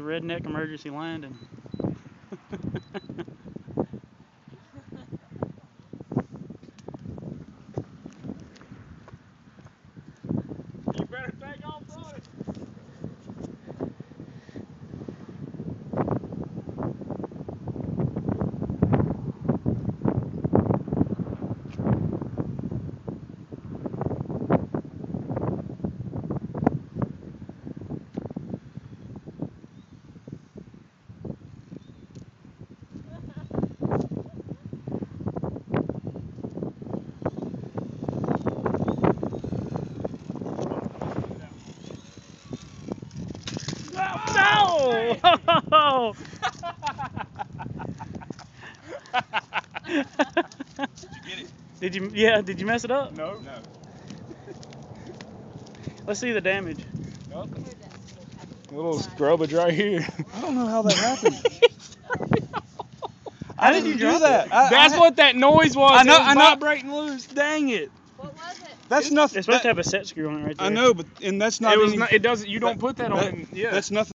redneck emergency landing. You better take off on it. No! Did you get it? Did you? Yeah. Did you mess it up? No. No. Let's see the damage. Oh. Little scrubbage right here. I don't know how that happened. How did you do drop that? That's what that noise was. I know. It was I know. vibrating loose. Dang it! What was it? That's nothing. It's supposed to have a set screw on it right there. I know, but that's not. It was any, not. It doesn't. You don't put that on. that- Yeah. That's nothing.